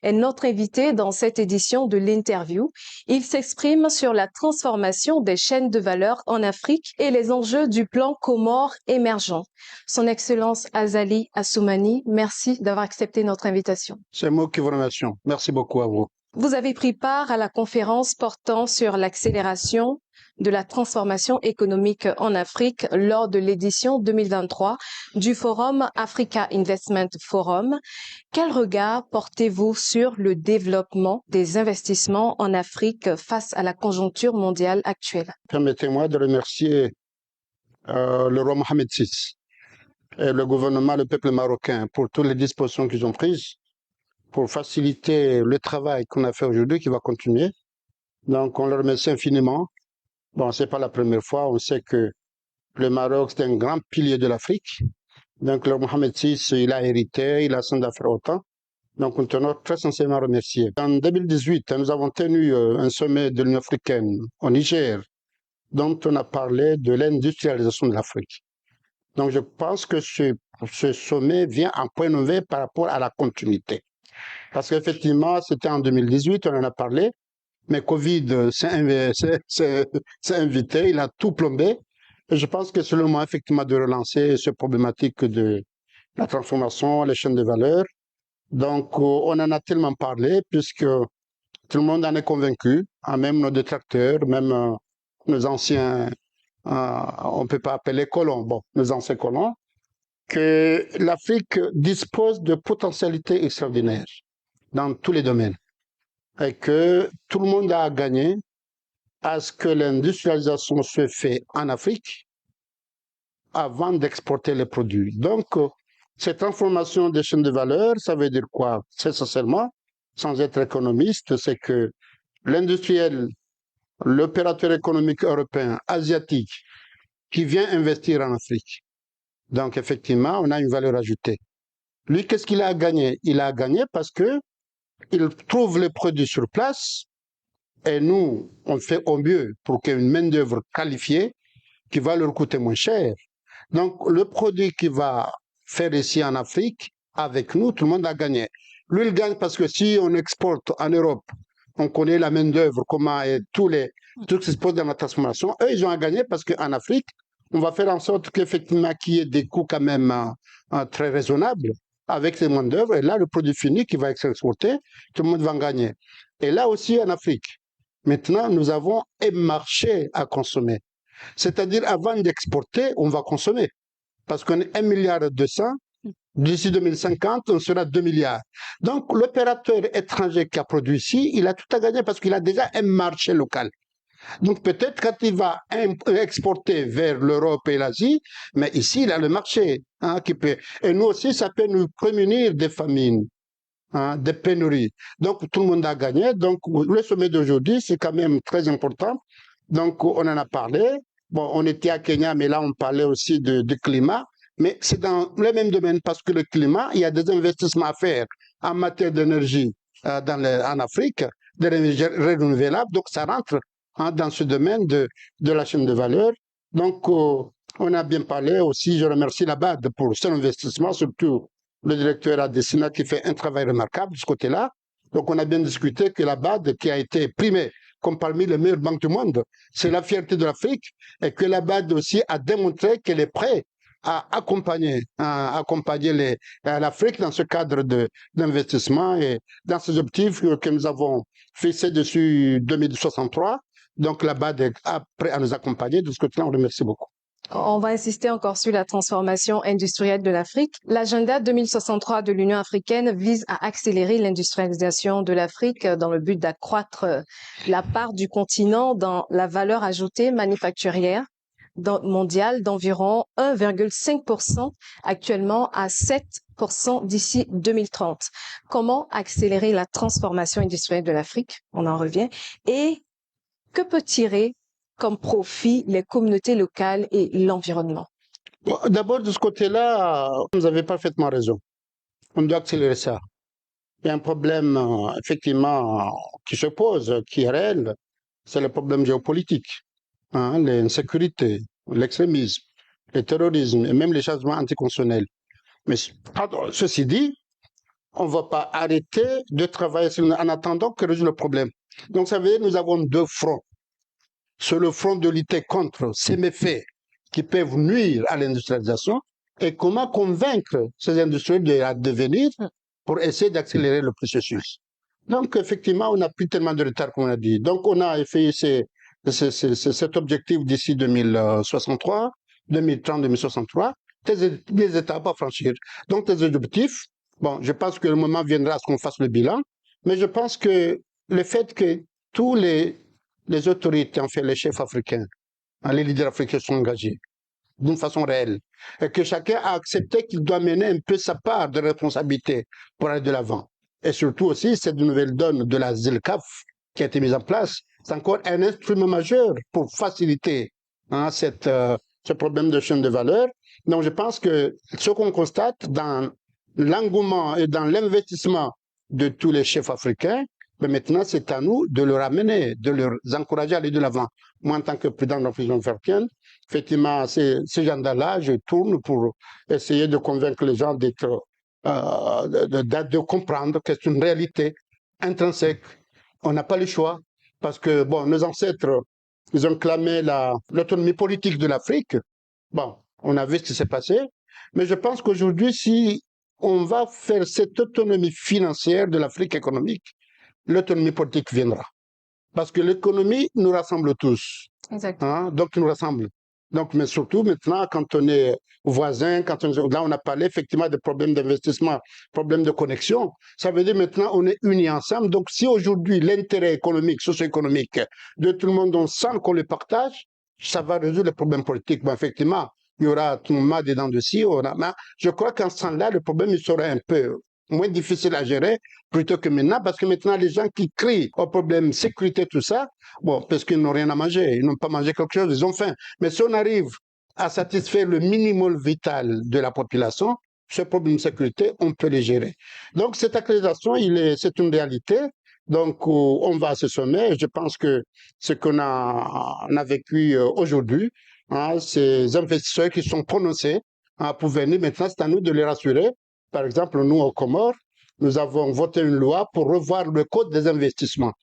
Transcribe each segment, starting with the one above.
est notre invité dans cette édition de l'interview. Il s'exprime sur la transformation des chaînes de valeur en Afrique et les enjeux du plan Comores émergent. Son Excellence Azali Assoumani, merci d'avoir accepté notre invitation. C'est moi qui vous remercie. Merci beaucoup à vous. Vous avez pris part à la conférence portant sur l'accélération de la transformation économique en Afrique lors de l'édition 2023 du Forum Africa Investment Forum. Quel regard portez-vous sur le développement des investissements en Afrique face à la conjoncture mondiale actuelle? Permettez-moi de remercier le roi Mohamed VI et le gouvernement, le peuple marocain pour toutes les dispositions qu'ils ont prises pour faciliter le travail qu'on a fait aujourd'hui, qui va continuer. Donc, on le remercie infiniment. Bon, c'est pas la première fois. On sait que le Maroc, c'est un grand pilier de l'Afrique. Donc, le Mohamed VI, il a hérité, il a son d'affaires autant. Donc, nous tenons très sincèrement à remercier. En 2018, nous avons tenu un sommet de l'Union africaine au Niger, dont on a parlé de l'industrialisation de l'Afrique. Donc, je pense que ce sommet vient en point nommé par rapport à la continuité. Parce qu'effectivement, c'était en 2018, on en a parlé, mais Covid s'est invité, il a tout plombé. Et je pense que c'est le moment effectivement de relancer cette problématique de la transformation, les chaînes de valeur. Donc, on en a tellement parlé, puisque tout le monde en est convaincu, même nos détracteurs, même nos anciens, on ne peut pas appeler colons, bon, nos anciens colons, que l'Afrique dispose de potentialités extraordinaires dans tous les domaines et que tout le monde a gagné à ce que l'industrialisation se fait en Afrique avant d'exporter les produits. Donc, cette transformation des chaînes de valeur, ça veut dire quoi? C'est essentiellement, sans être économiste, c'est que l'industriel, l'opérateur économique européen, asiatique, qui vient investir en Afrique. Donc, effectivement, on a une valeur ajoutée. Lui, qu'est-ce qu'il a gagné? Il a gagné parce que il trouve les produits sur place et nous, on fait au mieux pour qu'il y ait une main-d'œuvre qualifiée qui va leur coûter moins cher. Donc, le produit qu'il va faire ici en Afrique, avec nous, tout le monde a gagné. Lui, il gagne parce que si on exporte en Europe, on connaît la main-d'œuvre, comment et tous les trucs qui se posent dans la transformation. Eux, ils ont à gagner parce qu'en Afrique, on va faire en sorte qu'effectivement, qu'il y ait des coûts quand même très raisonnables avec ces main-d'œuvre. Et là, le produit fini qui va être exporté, tout le monde va en gagner. Et là aussi, en Afrique, maintenant, nous avons un marché à consommer. C'est-à-dire, avant d'exporter, on va consommer. Parce qu'on est 1,2 milliard. D'ici 2050, on sera 2 milliards. Donc, l'opérateur étranger qui a produit ici, il a tout à gagner parce qu'il a déjà un marché local. Donc, peut-être quand il va exporter vers l'Europe et l'Asie, mais ici, il a le marché qui peut. Et nous aussi, ça peut nous prémunir des famines, des pénuries. Donc, tout le monde a gagné. Donc, le sommet d'aujourd'hui, c'est quand même très important. Donc, on en a parlé. Bon, on était à Kenya, mais là, on parlait aussi de climat. Mais c'est dans le même domaine parce que le climat, il y a des investissements à faire en matière d'énergie en Afrique, de l'énergie renouvelable. Donc, ça rentre dans ce domaine de la chaîne de valeur. Donc, on a bien parlé aussi. Je remercie la BAD pour son investissement, surtout le directeur Adesina qui fait un travail remarquable de ce côté-là. Donc, on a bien discuté que la BAD, qui a été primée comme parmi les meilleures banques du monde, c'est la fierté de l'Afrique et que la BAD aussi a démontré qu'elle est prête à accompagner l'Afrique dans ce cadre d'investissement et dans ces objectifs que nous avons fixés dessus 2063. Donc, la BAD est prête à nous accompagner. De ce côté-là, on remercie beaucoup. On va insister encore sur la transformation industrielle de l'Afrique. L'agenda 2063 de l'Union africaine vise à accélérer l'industrialisation de l'Afrique dans le but d'accroître la part du continent dans la valeur ajoutée manufacturière mondiale d'environ 1,5% actuellement à 7% d'ici 2030. Comment accélérer la transformation industrielle de l'Afrique? On en revient. Et que peut tirer comme profit les communautés locales et l'environnement? Bon, d'abord, de ce côté-là, vous avez parfaitement raison. On doit accélérer ça. Il y a un problème, effectivement, qui se pose, qui est réel. C'est le problème géopolitique, l'insécurité, l'extrémisme, le terrorisme et même les changements anticonstitutionnels. Mais ceci dit, on ne va pas arrêter de travailler en attendant que résoudre le problème. Donc, ça veut dire que nous avons deux fronts. Sur le front de lutter contre ces méfaits qui peuvent nuire à l'industrialisation et comment convaincre ces industriels de venir pour essayer d'accélérer le processus. Donc, effectivement, on n'a plus tellement de retard, comme on a dit. Donc, on a fait cet objectif d'ici 2063, 2030, 2063, des étapes à franchir. Donc, les objectifs, bon, je pense que le moment viendra à ce qu'on fasse le bilan, mais je pense que le fait que tous les autorités, en fait, les chefs africains, les leaders africains sont engagés d'une façon réelle, et que chacun a accepté qu'il doit mener un peu sa part de responsabilité pour aller de l'avant. Et surtout aussi, cette nouvelle donne de la ZLCAF qui a été mise en place, c'est encore un instrument majeur pour faciliter ce problème de chaîne de valeur. Donc je pense que ce qu'on constate dans l'engouement et dans l'investissement de tous les chefs africains, mais maintenant c'est à nous de leur amener, de leur encourager à aller de l'avant. Moi, en tant que président de l'Union africaine, effectivement, ces gens-là, je tourne pour essayer de convaincre les gens de comprendre que c'est une réalité intrinsèque. On n'a pas le choix parce que, bon, nos ancêtres, ils ont clamé l'autonomie politique de l'Afrique. Bon, on a vu ce qui s'est passé. Mais je pense qu'aujourd'hui, si on va faire cette autonomie financière de l'Afrique économique, l'autonomie politique viendra. Parce que l'économie nous rassemble tous. Exactement. Donc, il nous rassemble. Donc, mais surtout maintenant, quand on est voisin, là, on a parlé effectivement de problèmes d'investissement, problèmes de connexion. Ça veut dire maintenant, on est unis ensemble. Donc, si aujourd'hui, l'intérêt économique, socio-économique de tout le monde, on sent qu'on le partage, ça va résoudre les problèmes politiques. Bon, effectivement, il y aura tout le monde dedans de ci. Mais je crois qu'en ce temps-là, le problème, il sera un peu moins difficile à gérer plutôt que maintenant, parce que maintenant, les gens qui crient au problème sécurité, tout ça, bon, parce qu'ils n'ont rien à manger, ils n'ont pas mangé quelque chose, ils ont faim. Mais si on arrive à satisfaire le minimum vital de la population, ce problème de sécurité, on peut les gérer. Donc, cette accréditation, c'est une réalité. Donc, on va à ce sommet. Je pense que ce qu'on a vécu aujourd'hui, ces investisseurs qui sont prononcés pour venir, maintenant, c'est à nous de les rassurer. Par exemple, nous, aux Comores, nous avons voté une loi pour revoir le code des investissements.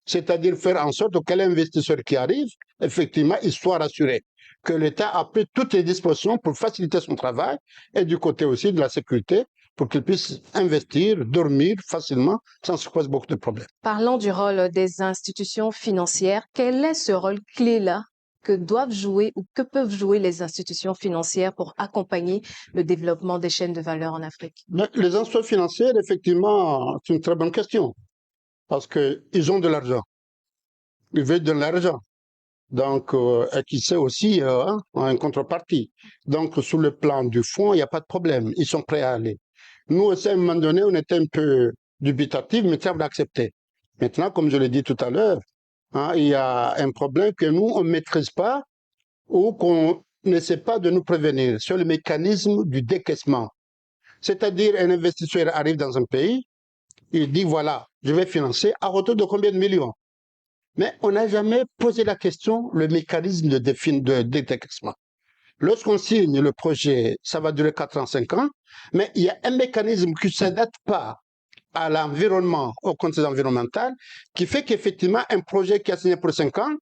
C'est-à-dire faire en sorte que l'investisseur qui arrive, effectivement, il soit rassuré que l'État a pris toutes les dispositions pour faciliter son travail et du côté aussi de la sécurité pour qu'il puisse investir, dormir facilement sans se poser beaucoup de problèmes. Parlons du rôle des institutions financières. Quel est ce rôle clé-là que doivent jouer ou que peuvent jouer les institutions financières pour accompagner le développement des chaînes de valeur en Afrique? Les institutions financières, effectivement, c'est une très bonne question parce qu'ils ont de l'argent. Ils veulent de l'argent. Donc, et qui sait aussi en contrepartie. Donc, sur le plan du fonds, il n'y a pas de problème. Ils sont prêts à aller. Nous aussi, à un moment donné, on était un peu dubitatifs, mais ça, on l'a accepté. Maintenant, comme je l'ai dit tout à l'heure, il y a un problème que nous, on ne maîtrise pas ou qu'on n'essaie pas de nous prévenir sur le mécanisme du décaissement. C'est-à-dire, un investisseur arrive dans un pays, il dit, voilà, je vais financer à hauteur de combien de millions? Mais on n'a jamais posé la question, le mécanisme de décaissement. Lorsqu'on signe le projet, ça va durer 4 ans, 5 ans, mais il y a un mécanisme qui ne s'adapte pas à l'environnement, au contexte environnemental, qui fait qu'effectivement, un projet qui a signé pour 5 ans,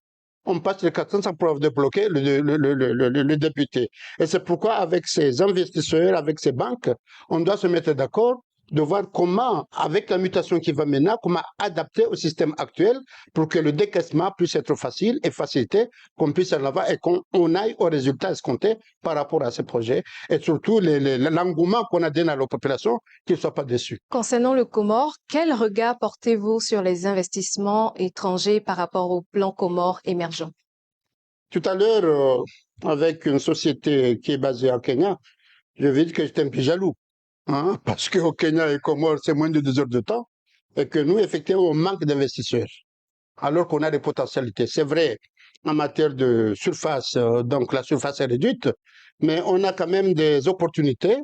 on passe les 4 ans sans pouvoir débloquer le député. Et c'est pourquoi, avec ces investisseurs, avec ces banques, on doit se mettre d'accord de voir comment, avec la mutation qui va maintenant, comment adapter au système actuel pour que le décaissement puisse être facile et facilité, qu'on puisse aller là-bas et qu'on aille aux résultats escomptés par rapport à ces projets et surtout l'engouement qu'on a donné à la population, qu'ils ne soient pas déçus. Concernant le Comore, quel regard portez-vous sur les investissements étrangers par rapport au plan Comore émergent? Tout à l'heure, avec une société qui est basée au Kenya, je vais dire que j'étais un peu jaloux. Parce qu'au Kenya et Comores, c'est moins de 2 heures de temps, et que nous, effectivement, on manque d'investisseurs, alors qu'on a des potentialités. C'est vrai, en matière de surface, donc la surface est réduite, mais on a quand même des opportunités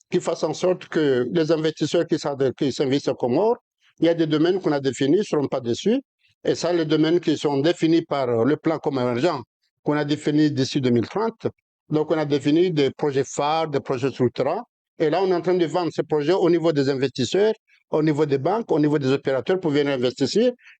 qui fassent en sorte que les investisseurs qui s'investissent au Comores, il y a des domaines qu'on a définis, ne seront pas déçus, et ça, les domaines qui sont définis par le plan commun émergent qu'on a défini d'ici 2030. Donc, on a défini des projets phares, des projets structurants, et là, on est en train de vendre ces projets au niveau des investisseurs au niveau des banques, au niveau des opérateurs pour venir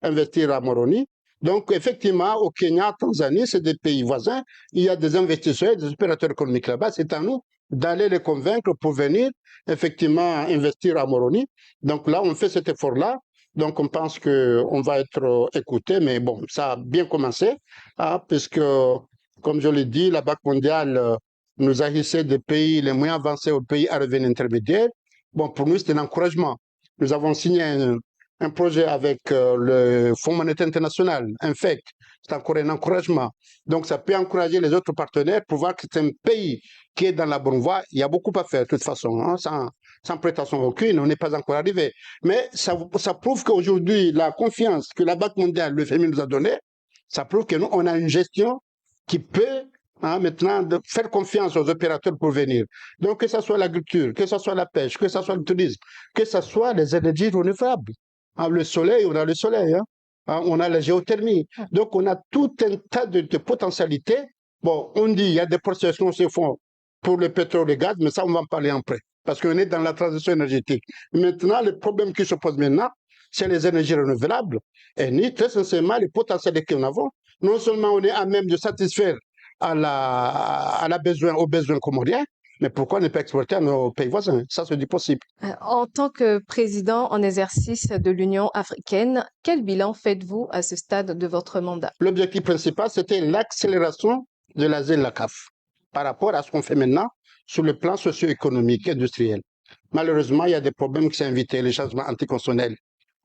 investir à Moroni. Donc, effectivement, au Kenya, Tanzanie, c'est des pays voisins. Il y a des investisseurs, des opérateurs économiques là-bas. C'est à nous d'aller les convaincre pour venir effectivement investir à Moroni. Donc là, on fait cet effort-là. Donc, on pense qu'on va être écouté, mais bon, ça a bien commencé, hein, puisque, comme je l'ai dit, la Banque mondiale nous a hissé des pays les moins avancés aux pays à revenu intermédiaire. Bon, pour nous, c'est un encouragement. Nous avons signé un projet avec le Fonds monétaire international, un FEC. C'est encore un encouragement. Donc, ça peut encourager les autres partenaires pour voir que c'est un pays qui est dans la bonne voie. Il y a beaucoup à faire, de toute façon, hein, sans prétention aucune. On n'est pas encore arrivé. Mais ça prouve qu'aujourd'hui, la confiance que la Banque mondiale, le FMI nous a donnée, ça prouve que nous, on a une gestion qui peut maintenant de faire confiance aux opérateurs pour venir. Donc, que ce soit l'agriculture, que ce soit la pêche, que ce soit le tourisme, que ce soit les énergies renouvelables. Le soleil, on a le soleil. On a la géothermie. Donc, on a tout un tas de potentialités. Bon, on dit qu'il y a des processus qui se font pour le pétrole et le gaz, mais ça, on va en parler après. Parce qu'on est dans la transition énergétique. Maintenant, le problème qui se pose maintenant, c'est les énergies renouvelables. Et ni très sincèrement, les potentialités que nous avons. Non seulement on est à même de satisfaire aux besoins comoriens, mais pourquoi ne pas exporter à nos pays voisins? Ça, c'est du possible. En tant que président en exercice de l'Union africaine, quel bilan faites-vous à ce stade de votre mandat? L'objectif principal, c'était l'accélération de la ZLACAF par rapport à ce qu'on fait maintenant sur le plan socio-économique et industriel. Malheureusement, il y a des problèmes qui sont invités, les changements anticonstitutionnels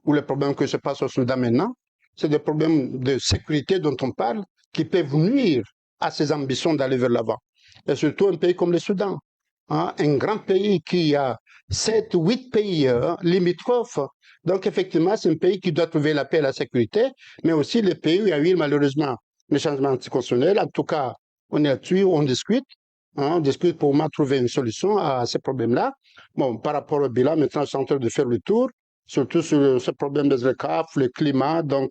ou les problèmes qui se passent au Soudan maintenant. C'est des problèmes de sécurité dont on parle qui peuvent nuire à ses ambitions d'aller vers l'avant. Et surtout un pays comme le Soudan, un grand pays qui a 7 ou 8 pays limitrophes. Donc effectivement, c'est un pays qui doit trouver la paix et la sécurité, mais aussi les pays où il y a eu malheureusement les changements anticonstitutionnels. En tout cas, on est là-dessus, on discute pour moi trouver une solution à ces problèmes-là. Bon, par rapport au bilan, maintenant, je suis en train de faire le tour, surtout sur ce problème des RECAF, le climat. Donc,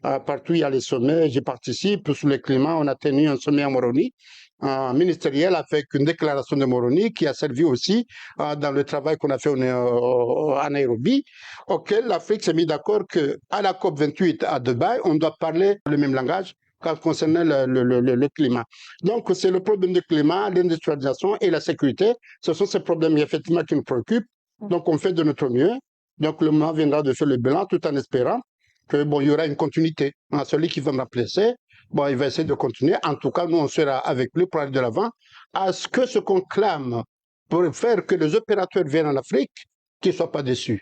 partout, il y a les sommets, j'y participe. Sur le climat, on a tenu un sommet à Moroni, ministériel, avec une déclaration de Moroni qui a servi aussi dans le travail qu'on a fait à Nairobi, auquel l'Afrique s'est mise d'accord qu'à la COP28 à Dubaï, on doit parler le même langage concernant le climat. Donc, c'est le problème du climat, l'industrialisation et la sécurité. Ce sont ces problèmes, effectivement, qui nous préoccupent. Donc, on fait de notre mieux. Donc, le moment viendra de faire le bilan tout en espérant que, bon, il y aura une continuité. Celui qui va me remplacer, bon, il va essayer de continuer. En tout cas, nous, on sera avec lui pour aller de l'avant à ce que ce qu'on clame pour faire que les opérateurs viennent en Afrique, qu'ils ne soient pas déçus.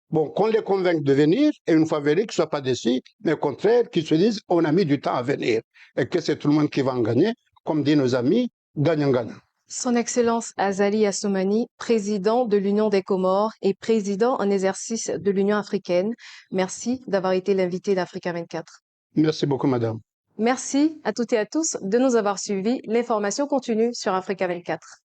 Bon, qu'on les convainque de venir, et une fois venus, qu'ils ne soient pas déçus, mais au contraire, qu'ils se disent, on a mis du temps à venir, et que c'est tout le monde qui va en gagner, comme disent nos amis, gagnant-gagnant. Son Excellence Azali Assoumani, président de l'Union des Comores et président en exercice de l'Union africaine, merci d'avoir été l'invité d'Africa 24. Merci beaucoup, madame. Merci à toutes et à tous de nous avoir suivis. L'information continue sur Africa 24.